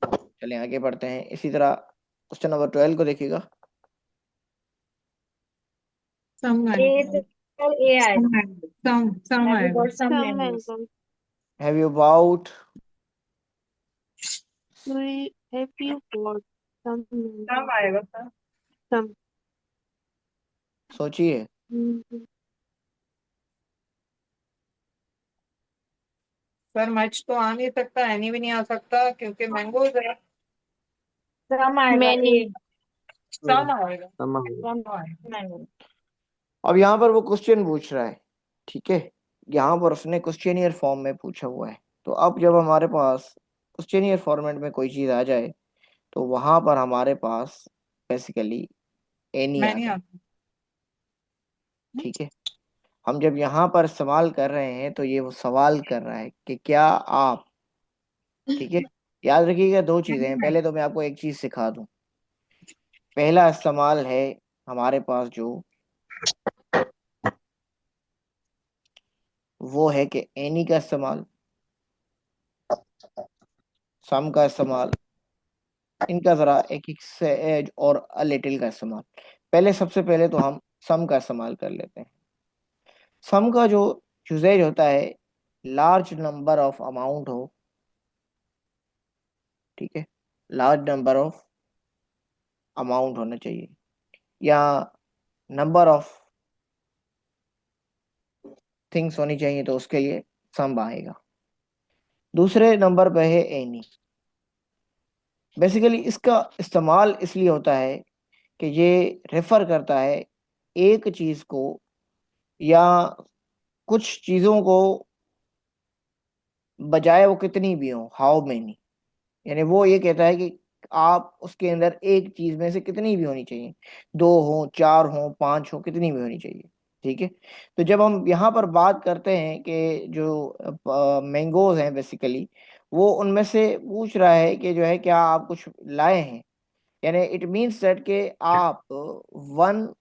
चलिए आगे बढ़ते हैं। इसी तरह क्वेश्चन नंबर 12 को देखिएगा। सम ए आएगा। आएगा। some have you about, have you got some सम आएगा सर। some सोचिए। सर मच तो आ नहीं सकता, एनी भी नहीं आ सकता क्योंकि मैंगोज है। सम आएगा many ए। सम आएगा। मैंगो। अब यहाँ पर वो क्वेश्चन पूछ रहा है, ठीक है, यहाँ पर उसने क्वेश्चनियर फॉर्म में पूछा हुआ है। तो अब जब हमारे पास क्वेश्चनियर फॉर्मेट में कोई चीज आ जाए तो वहां पर हमारे पास बेसिकली एनी मैं आ नहीं जाए। आता। ठीक है, हम जब यहाँ पर इस्तेमाल कर रहे हैं तो ये वो सवाल कर रहा है कि क्या आप, ठीक है, याद रखिएगा दो चीजें हैं। पहले तो मैं आपको एक चीज सिखा दूं। पहला इस्तेमाल है हमारे पास जो, वो है कि एनी का इस्तेमाल, सम का इस्तेमाल, इनका जरा एक एक से और अ लिटिल का इस्तेमाल। पहले सबसे पहले तो हम सम का इस्तेमाल कर लेते हैं। सम का जो यूजेज होता है, लार्ज नंबर ऑफ अमाउंट हो, ठीक है, लार्ज नंबर ऑफ अमाउंट होना चाहिए, या नंबर ऑफ थिंग्स होनी चाहिए, तो उसके लिए सम आएगा। दूसरे नंबर पे है एनी। बेसिकली इसका इस्तेमाल इसलिए होता है कि ये रेफर करता है एक चीज को या कुछ चीजों को, बजाय वो कितनी भी हो, हाउ मेनी, यानी वो ये कहता है कि आप उसके अंदर एक चीज में से कितनी भी होनी चाहिए, 2 हो, 4 हो, 5 हो, कितनी भी होनी चाहिए। ठीक है, तो जब हम यहाँ पर बात करते हैं कि जो मैंगोज हैं बेसिकली, वो उनमें से पूछ रहा है कि जो है क्या आप कुछ लाए हैं, यानी इट मीन्स दैट कि आप वन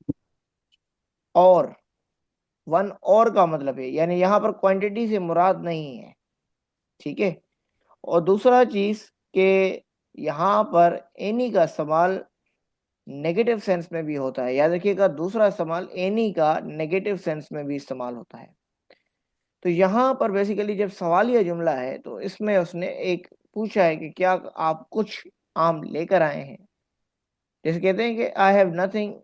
और, वन और का मतलब है, यानी यहाँ पर क्वांटिटी से मुराद नहीं है। ठीक है, और दूसरा चीज के यहाँ पर एनी का इस्तेमाल नेगेटिव सेंस में भी होता है। याद रखिएगा, दूसरा इस्तेमाल एनी का नेगेटिव सेंस में भी इस्तेमाल होता है। तो यहाँ पर बेसिकली जब सवालिया जुमला है तो इसमें उसने एक पूछा है कि क्या आप कुछ आम लेकर आए हैं। जैसे कहते हैं कि I have nothing,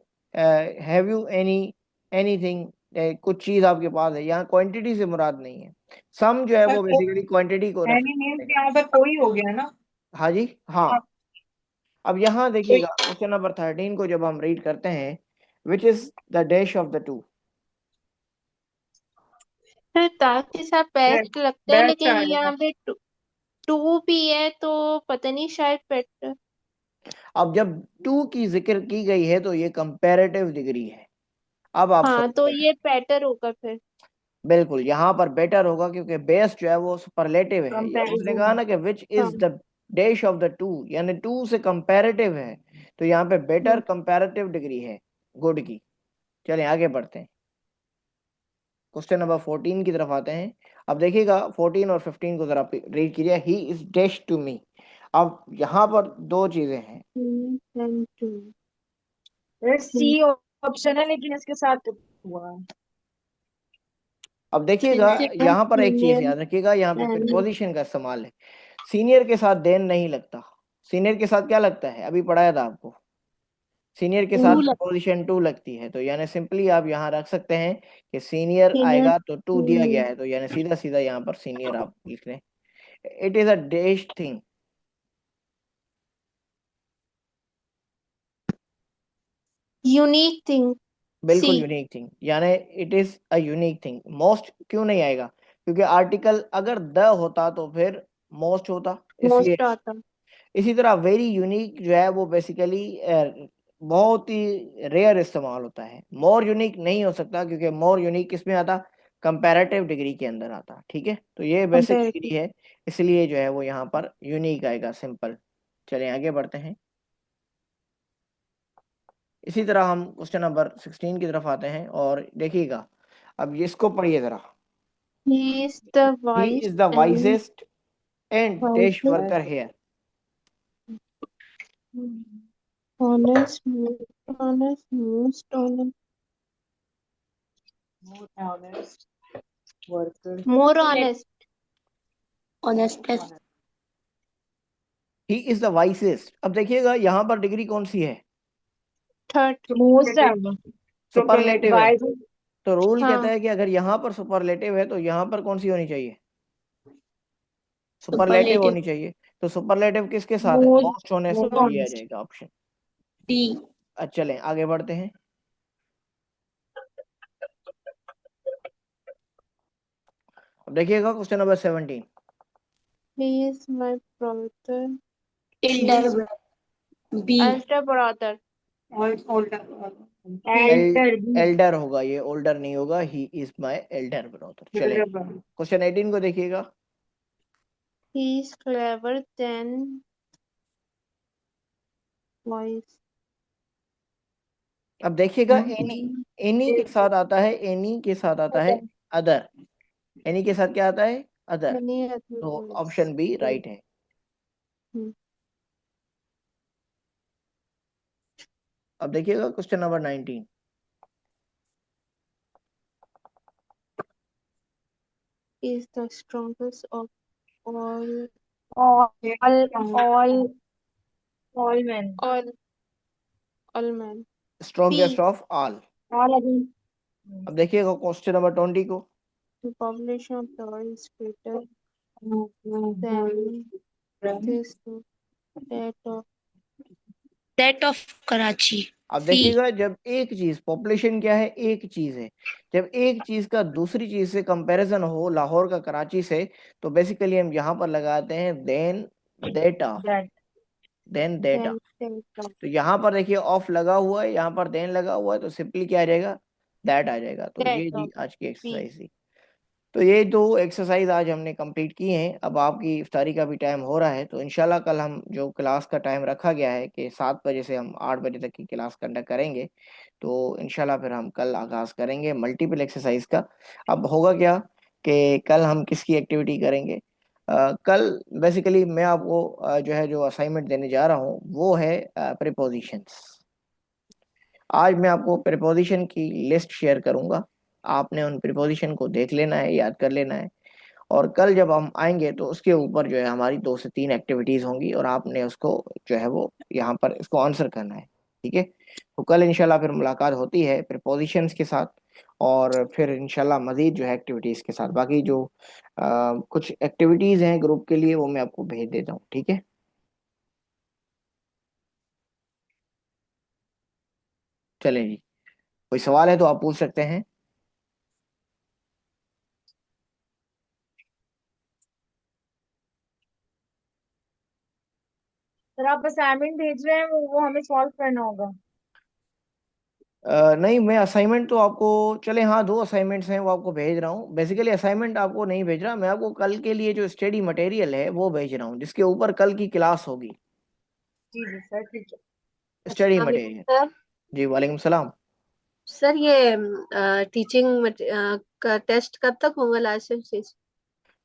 have you any, anything, कुछ चीज आपके पास है, यहाँ क्वांटिटी से मुराद नहीं है। सम जो है सर वो बेसिकली क्वांटिटी को रेफर एनी मीन्स करेगा। यहाँ पर कोई हो गया ना। हाँ जी, हाँ। हाँ, अब यहाँ कोई। देखिएगा क्वेश्चन नंबर 13 को जब हम रीड करते हैं, which is the dash of the two. Sir ता के साथ बेस्ट बेस्ट लगता है, बेस्ट लेकिन आ जाएगा। यहाँ पे टू भी है तो पता नहीं, शायद बेटर। अब जब टू की जिक्र की गई है तो ये कंपैरेटिव डिग्री है। अब आप हाँ, तो समझ गए। ये बेटर होगा फिर। बिल्कुल, यहाँ पर बेटर होगा क्योंकि बेस्ट जो है वो सुपरलेटिव है। ये उसने कहा कंपैरिजन। ना कि विच हाँ। Is the dash of the two, यानी टू से कंपैरेटिव है। तो यहाँ पे बेटर हम्म। कंपैरेटिव डिग्री है गुड की। चलिए आगे बढ़ते हैं, क्वेश्चन नंबर 14 की तरफ आते हैं। अब देखिएगा 14 और 15 को जरा रीड कीजिए। He is dash to me. अब यहाँ पर दो चीजें हैं। and two। सी ऑप्शन है लेकिन इसके साथ हुआ है। अब देखिएगा यहाँ पर एक चीज सीनियर याद रखिएगा, यहाँ पे एंड प्रीपोजिशन का इस्तेमाल है। सीनियर के साथ देन नहीं लगता। सीनियर के साथ क्या लगता है, अभी पढ़ाया था आपको। सीनियर के साथ प्रीपोजिशन टू लगती है। तो यानी सिंपली आप यहाँ रख सकते हैं कि सीनियर सीनियर आएगा तो टू दिया गया है, तो यानी सीधा सीधा यहाँ पर सीनियर आप लिख रहे हैं। It is a dash thing. Unique thing. C. बिल्कुल यूनिक थिंग, यानी it is a unique thing. Most क्यों नहीं आएगा, क्योंकि आर्टिकल अगर द होता तो फिर मोस्ट होता, इसलिए। मोस्ट आता। इसी तरह वेरी यूनिक जो है वो बेसिकली बहुत ही रेयर इस्तेमाल होता है। मोर यूनिक नहीं हो सकता क्योंकि मोर यूनिक किस में आता, कंपैरेटिव डिग्री के अंदर आता। ठीक है, तो ये बेसिक कंपेरेटिव। डिग्री है, इसलिए जो है वो यहाँ पर यूनिक आएगा, सिंपल। चलिए आगे बढ़ते हैं। इसी तरह हम क्वेश्चन नंबर 16 की तरफ आते हैं और देखिएगा। अब ये इसको पढ़िए जरा। He is the he wise is the and wisest and dash wise worker here. Honest honest most honest more honest worker. More honest honest. He is the wisest. अब देखिएगा यहाँ पर डिग्री कौन सी है, थर्ड। मोस्ट है। Superlative है। Wise. तो रूल कहता हाँ, है कि अगर यहाँ पर सुपरलेटिव है तो यहाँ पर कौन सी होनी चाहिए, सुपरलेटिव सुपरलेटिव। होनी चाहिए। तो सुपरलेटिव किसके साथ है, मोस्ट मोस्ट होने से, मोस्ट तो ये आ ऑनेस्ट। जाएगा ऑप्शन। डी। अच्छा चलें आगे बढ़ते हैं। अब देखिएगा question number 17। He is my brother. Elder. B. Elder brother. El elder B. Elder होगा, ये ओल्डर नहीं होगा। He is my elder brother. चलें क्वेश्चन 18 को देखिएगा। He is clever than voice. अब देखिएगा एनी, एनी के साथ आता है, एनी के साथ आता है अदर। एनी के साथ क्या आता है, अदर। मनी तो अदर्स। ऑप्शन बी राइट है। अब देखिएगा question number 19। Is the strongest of all all all man. All man. B. Strongest of all. All again. अब देखिएगा क्वेश्चन नंबर 20 को। The population of the world is greater than this that of Karachi. अब C. देखिएगा जब एक चीज, population क्या है, एक चीज है। जब एक चीज का दूसरी चीज से कंपैरिजन हो, लाहौर का कराची से, तो बेसिकली हम यहाँ पर लगाते हैं then that of. That. Then that of. Then that of. तो यहाँ पर देखिए ऑफ लगा हुआ है, यहाँ पर देन लगा हुआ है, तो सिंपली क्या आ जाएगा, दैट आ जाएगा। तो ये दैट जी ऑफ। आज की बी। एक्सरसाइज थी। तो ये दो एक्सरसाइज आज हमने कंप्लीट की हैं। अब आपकी इफ्तारी का भी टाइम हो रहा है, तो इंशाल्लाह कल हम जो क्लास का टाइम रखा गया है कि 7 बजे से हम 8 बजे तक की क्लास कंडक्ट करेंगे, तो इंशाल्लाह फिर हम कल आगाज़ करेंगे मल्टीपल एक्सरसाइज का। अब होगा क्या कि कल हम किसकी एक्टिविटी करेंगे, कल बेसिकली मैं आपको जो है जो असाइनमेंट देने जा रहा हूँ वो है प्रीपोजिशंस। आज मैं आपको प्रीपोजिशन की लिस्ट शेयर करूंगा। आपने उन प्रीपोजिशन को देख लेना है, याद कर लेना है। और कल जब हम आएंगे तो उसके ऊपर जो है हमारी 2 से 3 एक्टिविटीज होंगी और आपने उसको जो है वो यहाँ पर इसको आंसर करना है। ठीक है, तो कल इंशाल्लाह फिर मुलाकात होती है प्रीपोजिशंस के साथ, और फिर इंशाल्लाह मजीद जो है एक्टिविटीज के साथ। बाकी जो कुछ एक्टिविटीज हैं ग्रुप के लिए वो मैं आपको भेज देता हूँ। ठीक है, चलें जी। कोई सवाल है तो आप पूछ सकते हैं। सर आप असाइनमेंट भेज रहे हैं, वो हमें सॉल्व करना होगा। नहीं, मैं असाइनमेंट तो आपको, चले हाँ, दो असाइनमेंट्स हैं वो आपको भेज रहा हूँ। बेसिकली असाइनमेंट आपको नहीं भेज रहा, मैं आपको कल के लिए जो स्टडी मटेरियल है वो भेज रहा हूँ, जिसके ऊपर कल की क्लास होगी। जी जी सर, ठीक है। स्टडी अस्सलाम मटेरियल। वालेकुम सर। जी वालेकुम सलाम। सर ये टीचिंग का टेस्ट कब तक होगा, लाइसेंस?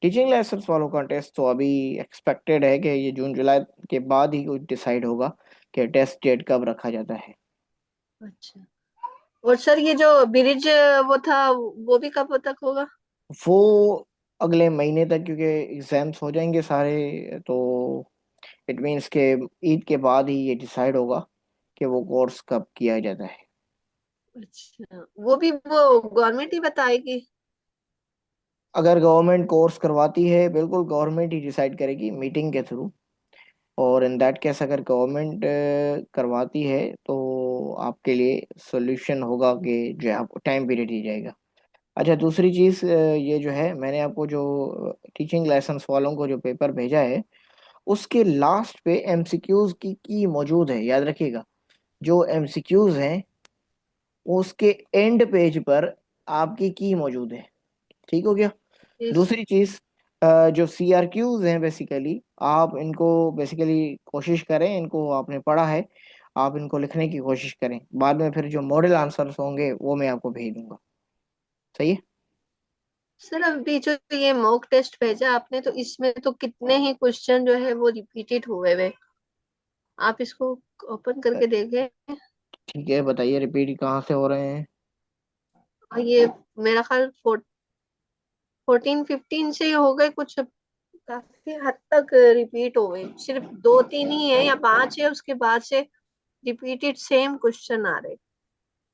टीचिंग लाइसेंस वालों का टेस्ट तो अभी एक्सपेक्टेड है कि ये जून जुलाई के बाद ही कुछ डिसाइड होगा कि टेस्ट डेट कब रखा जाता है। अच्छा। और सर ये जो ब्रिज वो था, वो भी कब तक होगा? वो अगले महीने तक, क्योंकि एग्जाम्स हो जाएंगे सारे, तो इट मीन्स के ईद के बाद ही ये डिसाइड होगा कि वो कोर्स कब किया जाता है। अच्छा, वो भी वो गवर्नमेंट ही बताएगी? अगर गवर्नमेंट कोर्स करवाती है, बिल्कुल गवर्नमेंट ही डिसाइड करेगी मीटिंग के थ्रू। और इन दैट केस अगर गवर्नमेंट करवाती है तो आपके लिए सोल्यूशन होगा कि जो है आपको टाइम पीरियड दी जाएगा। अच्छा, दूसरी चीज़, ये जो है मैंने आपको जो टीचिंग लाइसेंस वालों को जो पेपर भेजा है, उसके लास्ट पे एमसीक्यूज की मौजूद है, याद रखिएगा। जो एमसीक्यूज हैं उसके एंड पेज पर आपकी की मौजूद है। ठीक हो गया। इस दूसरी चीज, जो सीआरक्यूज हैं, बेसिकली आप इनको बेसिकली कोशिश करें, इनको आपने पढ़ा है, आप इनको लिखने की कोशिश करें। बाद में फिर जो मॉडल आंसर्स होंगे वो मैं आपको भेज दूंगा। सही है। सर अभी जो ये मॉक टेस्ट भेजा आपने, तो इसमें तो कितने ही क्वेश्चन जो है वो रिपीटेड हुए हुए। आप इसको ओपन करके देखें। ठीक है, बताइए रिपीट कहाँ से हो रहे हैं। और ये मेरा ख्याल 14-15 से ही हो गए कुछ, काफी हद तक रिपीट हो गए। सिर्फ 2-3 ही है या 5 है, उसके बाद से रिपीटेड सेम क्वेश्चन आ रहे।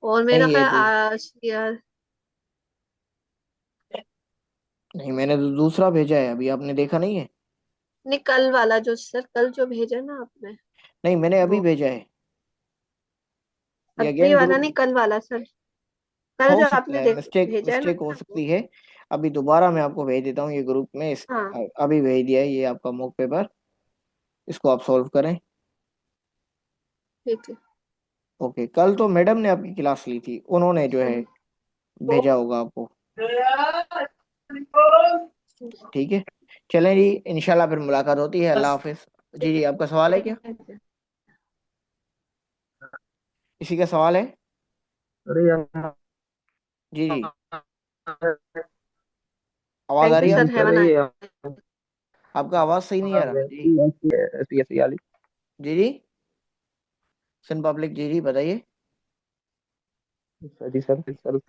और मेरा नहीं, ये ख्याल तो आज यार, नहीं, मैंने तो दूसरा भेजा है, अभी आपने देखा नहीं है। नहीं कल वाला जो सर, कल जो भेजा ना आपने, नहीं, मैंने अभी वो भेजा है। ये अभी अगेन वाला ग्रुप। नहीं, कल वाला सर। कल हो जो सकता आपने है देख मिस्टेक भेजा है मिस्टेक हो ना वो। सकती है। अभी दोबारा मैं आपको भेज देता हूँ ये ग्रुप में, हाँ अभी भेज दिया है ये आपका मॉक पेपर। इसको आप सॉल्व करें। ठीक है। ओके, कल तो मैडम ने आपकी क्लास ली थी, उन्होंने जो है भेजा होगा आपको। ठीक है। चलें जी, इंशाल्लाह फिर मुलाकात होती है। अल्लाह हाफिज। जी जी, आपका सवाल है क्या? किसी का सवाल है? अरे यार, जी जी, आवाज़ आ थैंक यू रही है सर, आपको? हैव अ अरे यार, नाइस। आपका आवाज़ सही नहीं आ रहा जी। ऐसी ऐसी ऐसी वाली। जी जी, सन पब्लिक, जी जी बताइए। जी सर, सर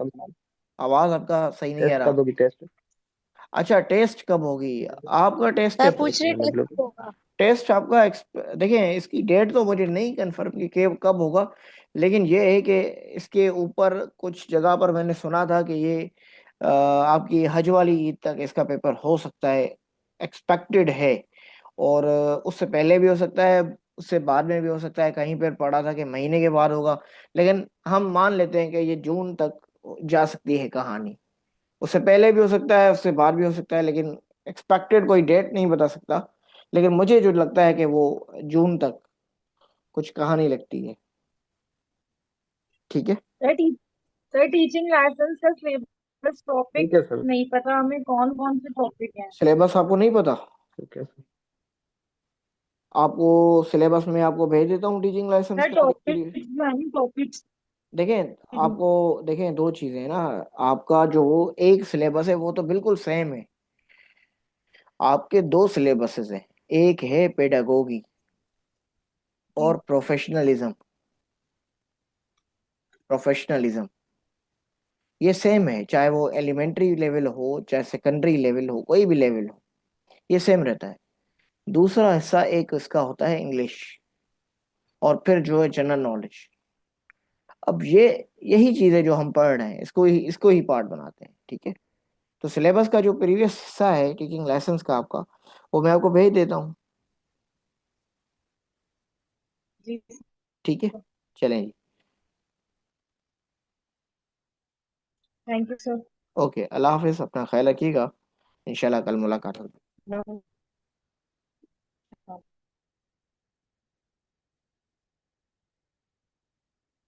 आवाज़ आपका सही नहीं आ टेस्ट का रहा। दो भी टेस्ट। अच्छा, टेस्ट कब होगी? आपका टेस्ट मैं है? पूछ रही टेस्ट मतलब होगा। टेस्ट आपका देखिए, इसकी डेट तो मुझे नहीं कंफर्म कि कब होगा, लेकिन ये है कि इसके ऊपर कुछ जगह पर मैंने सुना था कि ये आपकी हज वाली ईद तक इसका पेपर हो सकता है, एक्सपेक्टेड है। और उससे पहले भी हो सकता है, उससे बाद में भी हो सकता है, कहीं पर पढ़ा था कि महीने के बाद होगा। लेकिन हम मान लेते हैं कि ये जून तक जा सकती है कहानी। उससे पहले भी हो सकता है, उससे बाद भी हो सकता है, लेकिन एक्सपेक्टेड कोई डेट नहीं बता सकता। लेकिन मुझे जो लगता है कि वो जून तक कुछ कहानी लगती है। ठीक है। सर सर टीचिंग लाइसेंस का सिलेबस टॉपिक ठीक है सर। नहीं पता हमें, कौन कौन से टॉपिक हैं। सिलेबस आपको नहीं पता? ठीक है सर। आपको सिलेबस में आपको भेज देता हूँ टीचिंग लाइसेंस सर का आपके लिए। टॉपिक्स देखें, आपको देखें, दो चीजें हैं ना। आपका जो एक सिलेबस है वो तो बिल्कुल सेम है। आपके दो सिलेबसेस हैं, एक है पेडागोगी और प्रोफेशनलिज्म। प्रोफेशनलिज्म ये सेम है, चाहे वो एलिमेंट्री लेवल हो, चाहे सेकेंडरी लेवल हो, कोई भी लेवल हो, ये सेम रहता है। दूसरा हिस्सा एक इसका होता है इंग्लिश, और फिर जो है जनरल नॉलेज। अब ये यही चीजें जो हम पढ़ रहे हैं, इसको ही पार्ट बनाते हैं। ठीक है। तो सिलेबस का जो प्रीवियस हिस्सा है टीचिंग लाइसेंस का आपका, वो मैं आपको भेज देता हूँ। जी। ठीक है। चलें जी। Thank you sir. ओके, अल्लाह हाफिज, अपना ख्याल रखिएगा। इंशाल्लाह कल मुलाकात होगी।